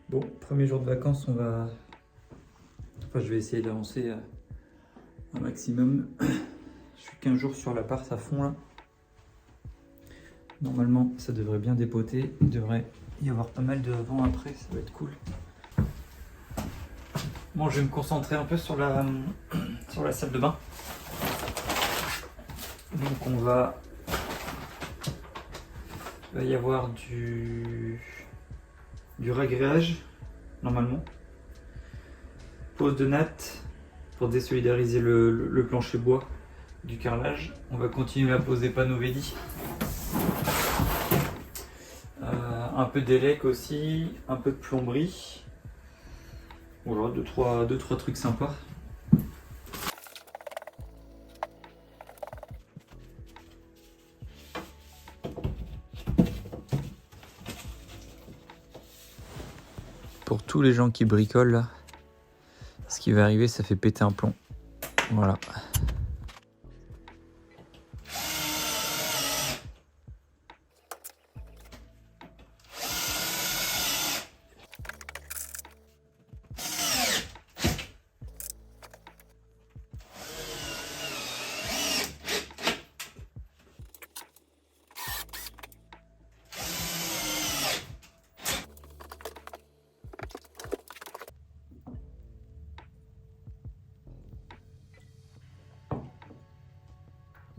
Bon, premier jour de vacances, je vais essayer d'avancer un maximum. Je suis 15 jours sur l'appart à fond là. Normalement, ça devrait bien dépoter. Il devrait y avoir pas mal de vent après, ça va être cool. Bon, je vais me concentrer un peu sur la salle de bain. Donc il va y avoir du ragréage, normalement. Pose de natte pour désolidariser le plancher bois du carrelage. On va continuer à poser panneaux Vedi. Un peu d'élec aussi, un peu de plomberie. Voilà, deux, trois trucs sympas. Pour tous les gens qui bricolent là, ce qui va arriver, ça fait péter un plomb. Voilà.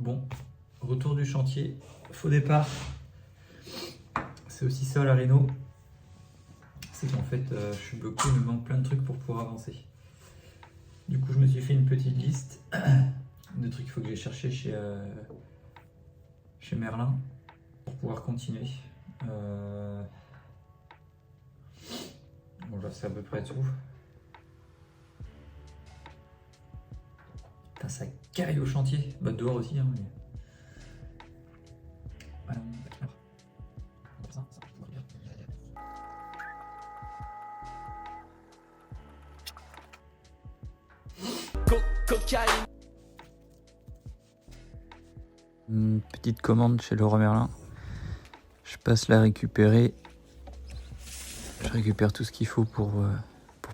Bon, retour du chantier, faux départ. C'est aussi ça la réno. C'est qu'en fait, je suis bloqué, il me manque plein de trucs pour pouvoir avancer. Du coup, je me suis fait une petite liste de trucs qu'il faut que j'aille chercher chez Merlin pour pouvoir continuer. Bon, là, c'est à peu près tout. Putain, ça caille au chantier. Bah, dehors aussi, hein, mais... Une petite commande chez Leroy Merlin. Je passe la récupérer. Je récupère tout ce qu'il faut pour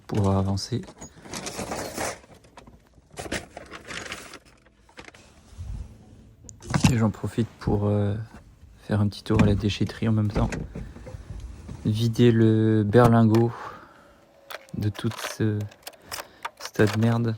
pouvoir avancer. Et j'en profite pour faire un petit tour à la déchetterie en même temps. Vider le berlingot de tout ce tas de merde.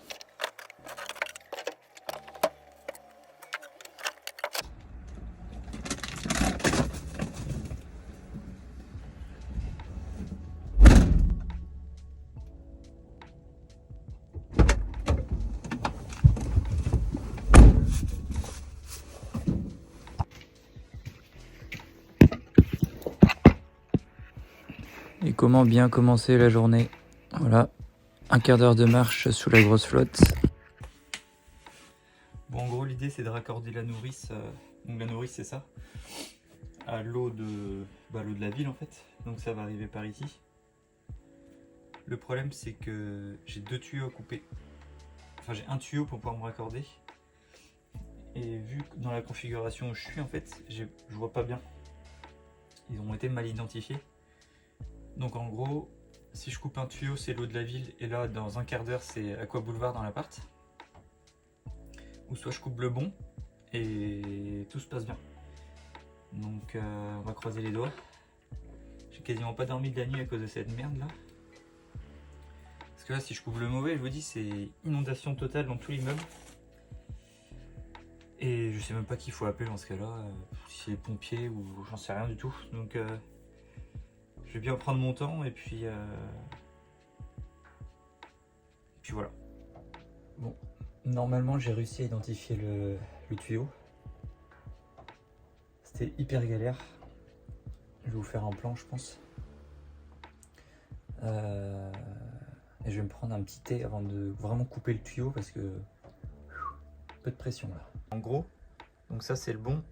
Et comment bien commencer la journée? Voilà, un quart d'heure de marche sous la grosse flotte. Bon, en gros, l'idée c'est de raccorder la nourrice, donc la nourrice c'est ça, à l'eau de la ville en fait, donc ça va arriver par ici. Le problème c'est que j'ai deux tuyaux à couper, enfin j'ai un tuyau pour pouvoir me raccorder, et vu que dans la configuration où je suis en fait, je vois pas bien, ils ont été mal identifiés. Donc en gros, si je coupe un tuyau c'est l'eau de la ville, et là dans un quart d'heure c'est Aqua Boulevard dans l'appart. Ou soit je coupe le bon et tout se passe bien. Donc on va croiser les doigts. J'ai quasiment pas dormi de la nuit à cause de cette merde là. Parce que là si je coupe le mauvais, je vous dis c'est inondation totale dans tout l'immeuble. Et je sais même pas qui il faut appeler dans ce cas là, si c'est les pompiers ou j'en sais rien du tout. Donc je vais bien prendre mon temps et puis voilà. Bon, normalement j'ai réussi à identifier le tuyau. C'était hyper galère. Je vais vous faire un plan, je pense. Et je vais me prendre un petit thé avant de vraiment couper le tuyau parce que peu de pression là. En gros, donc ça c'est le bon.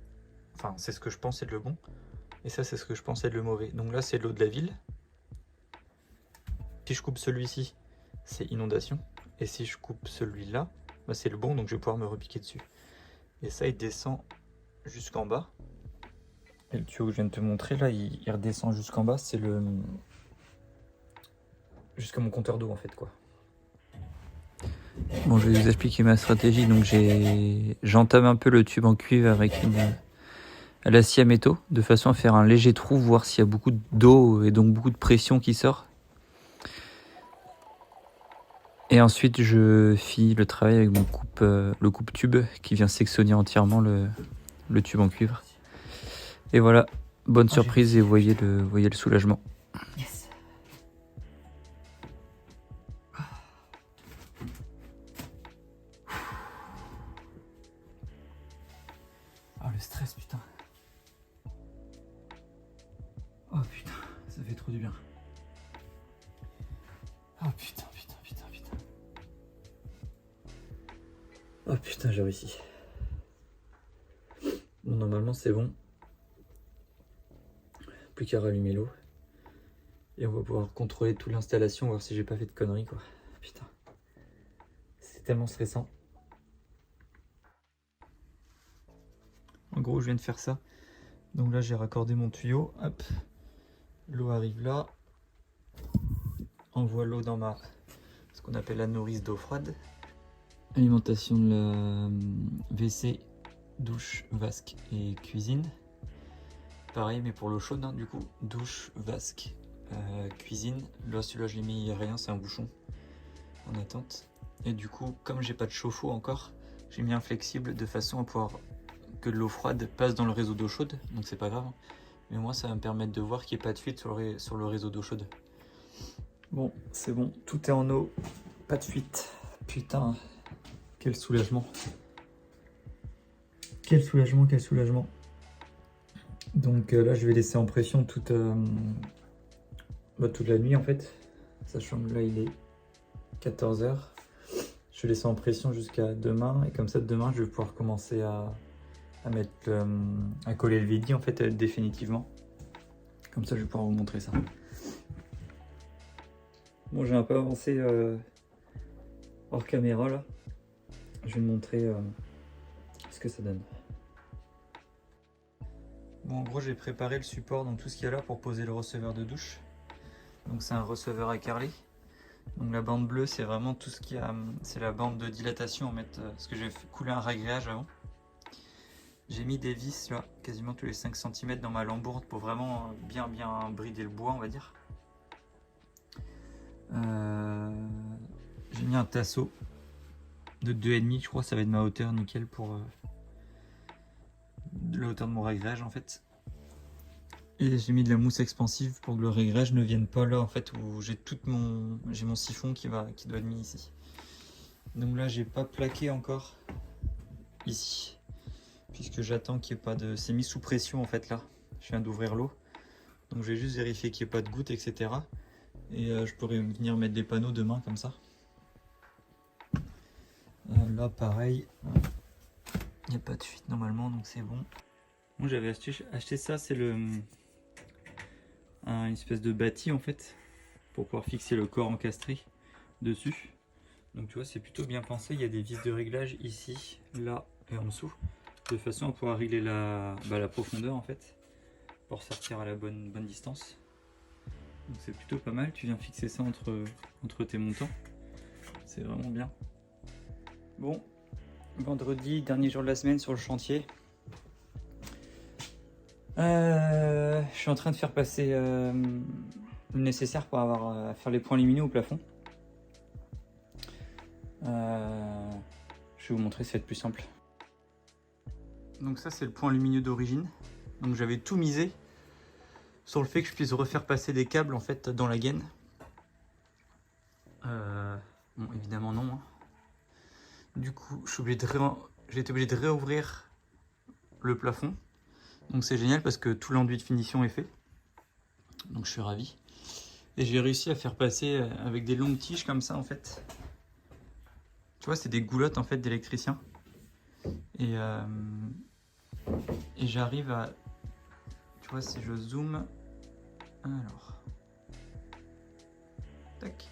Enfin, c'est ce que je pense être le bon. Et ça c'est ce que je pense être le mauvais. Donc là c'est l'eau de la ville. Si je coupe celui-ci, c'est inondation. Et si je coupe celui-là, bah, c'est le bon, donc je vais pouvoir me repiquer dessus. Et ça il descend jusqu'en bas. Et le tuyau que je viens de te montrer là, il redescend jusqu'en bas, c'est le jusqu'à mon compteur d'eau en fait quoi. Bon, je vais vous expliquer ma stratégie. Donc j'entame un peu le tube en cuivre avec à la scie à métaux, de façon à faire un léger trou, voir s'il y a beaucoup d'eau et donc beaucoup de pression qui sort. Et ensuite je finis le travail avec mon le coupe-tube qui vient sectionner entièrement le tube en cuivre. Et voilà, bonne surprise et voyez le soulagement. Yes. Ah le stress putain. Oh putain, ça fait trop du bien. Oh putain. Oh putain, j'ai réussi. Bon, normalement c'est bon. Plus qu'à rallumer l'eau. Et on va pouvoir contrôler toute l'installation, voir si j'ai pas fait de conneries quoi. Putain. C'est tellement stressant. En gros, je viens de faire ça. Donc là, j'ai raccordé mon tuyau. Hop. L'eau arrive là. Envoie l'eau dans ce qu'on appelle la nourrice d'eau froide. Alimentation de la WC, douche, vasque et cuisine. Pareil, mais pour l'eau chaude, hein, du coup, douche, vasque, cuisine. Là, celui-là, je l'ai mis rien, c'est un bouchon en attente. Et du coup, comme j'ai pas de chauffe-eau encore, j'ai mis un flexible de façon à pouvoir que l'eau froide passe dans le réseau d'eau chaude. Donc c'est pas grave. Mais moi, ça va me permettre de voir qu'il n'y ait pas de fuite sur le réseau d'eau chaude. Bon, c'est bon, tout est en eau, pas de fuite. Putain. Quel soulagement. Quel soulagement, quel soulagement. Donc là, je vais laisser en pression toute la nuit en fait. Sachant que là, il est 14h. Je vais laisser en pression jusqu'à demain. Et comme ça, demain, je vais pouvoir commencer à coller le VD en fait définitivement. Comme ça, je vais pouvoir vous montrer ça. Bon, j'ai un peu avancé hors caméra là. Je vais vous montrer ce que ça donne. Bon, en gros, j'ai préparé le support, donc tout ce qu'il y a là pour poser le receveur de douche. Donc c'est un receveur à carrelé. Donc la bande bleue, c'est vraiment tout ce qu'il y a, c'est la bande de dilatation en fait, parce que j'ai coulé un ragréage avant. J'ai mis des vis là, quasiment tous les 5 cm dans ma lambourde pour vraiment bien brider le bois, on va dire. J'ai mis un tasseau de 2,5, je crois, ça va être ma hauteur nickel pour la hauteur de mon réglage en fait. Et j'ai mis de la mousse expansive pour que le réglage ne vienne pas là en fait où j'ai mon siphon qui doit être mis ici. Donc là j'ai pas plaqué encore ici puisque j'attends qu'il n'y ait pas de... C'est mis sous pression en fait là. Je viens d'ouvrir l'eau. Donc je vais juste vérifier qu'il n'y ait pas de gouttes etc. Et je pourrais venir mettre des panneaux demain comme ça. Là pareil, il n'y a pas de fuite normalement donc c'est bon. Moi j'avais acheté ça, c'est une espèce de bâti en fait pour pouvoir fixer le corps encastré dessus. Donc tu vois c'est plutôt bien pensé, il y a des vis de réglage ici, là et en dessous de façon à pouvoir régler la profondeur en fait pour sortir à la bonne distance. Donc c'est plutôt pas mal, tu viens fixer ça entre tes montants, c'est vraiment bien. Bon, vendredi, dernier jour de la semaine sur le chantier. Je suis en train de faire passer le nécessaire pour faire les points lumineux au plafond. Je vais vous montrer, ça va être plus simple. Donc ça c'est le point lumineux d'origine. Donc j'avais tout misé sur le fait que je puisse refaire passer des câbles en fait dans la gaine. Bon évidemment non. Hein. Du coup j'ai été obligé de réouvrir le plafond. Donc c'est génial parce que tout l'enduit de finition est fait. Donc je suis ravi. Et j'ai réussi à faire passer avec des longues tiges comme ça en fait. Tu vois c'est des goulottes en fait d'électricien. Et j'arrive à... Tu vois si je zoome... Alors... Tac.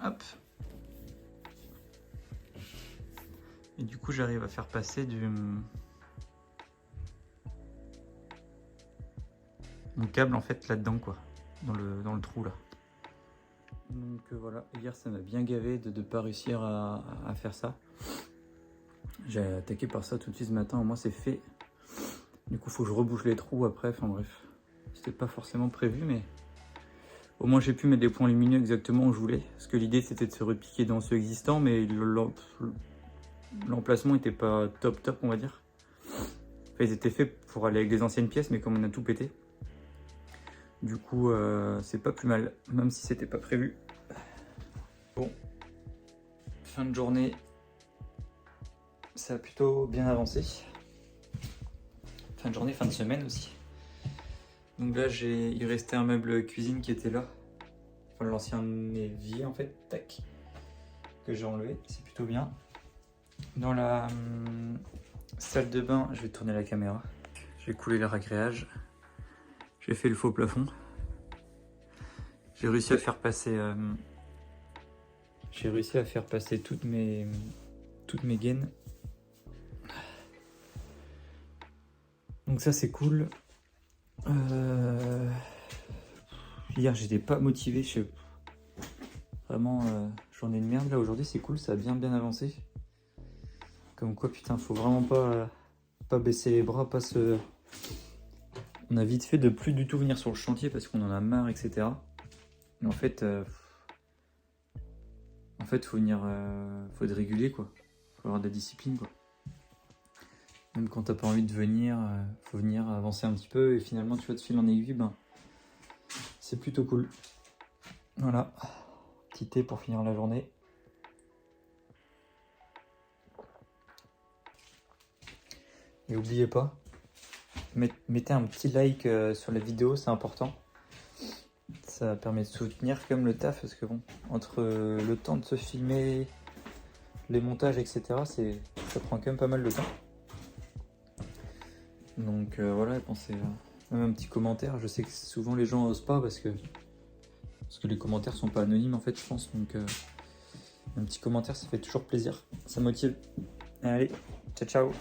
Hop. Et du coup j'arrive à faire passer mon câble en fait là-dedans quoi, dans le trou là. Donc voilà, hier ça m'a bien gavé de ne pas réussir à faire ça. J'ai attaqué par ça tout de suite ce matin, au moins c'est fait. Du coup faut que je rebouche les trous après, enfin bref. C'était pas forcément prévu mais au moins j'ai pu mettre les points lumineux exactement où je voulais. Parce que l'idée c'était de se repiquer dans ceux existants mais l'emplacement était pas top on va dire. Enfin, ils étaient faits pour aller avec des anciennes pièces mais comme on a tout pété. Du coup c'est pas plus mal, même si c'était pas prévu. Bon, fin de journée, ça a plutôt bien avancé. Fin de journée, fin de semaine aussi. Donc là, il restait un meuble cuisine qui était là. Enfin, l'ancien évier en fait, tac, que j'ai enlevé, c'est plutôt bien. Dans la salle de bain, je vais tourner la caméra. J'ai coulé le ragréage. J'ai fait le faux plafond. J'ai réussi à faire passer... toutes mes gaines. Donc ça c'est cool. Hier j'étais pas motivé, vraiment journée de merde là. Aujourd'hui c'est cool, ça a bien avancé. Comme quoi putain faut vraiment pas baisser les bras, on a vite fait de plus du tout venir sur le chantier parce qu'on en a marre, etc. Mais en fait faut venir, faut être régulier quoi. Faut avoir de la discipline quoi. Même quand t'as pas envie de venir, faut venir avancer un petit peu et finalement tu vas de fil en aiguille, ben c'est plutôt cool. Voilà, petit thé pour finir la journée. Et n'oubliez pas, mettez un petit like sur la vidéo, c'est important. Ça permet de soutenir comme le taf parce que bon, entre le temps de se filmer, les montages, etc., ça prend quand même pas mal de temps. Donc voilà, pensez même un petit commentaire. Je sais que souvent les gens osent pas parce que les commentaires sont pas anonymes en fait, je pense. Donc un petit commentaire, ça fait toujours plaisir, ça motive. Allez, ciao ciao.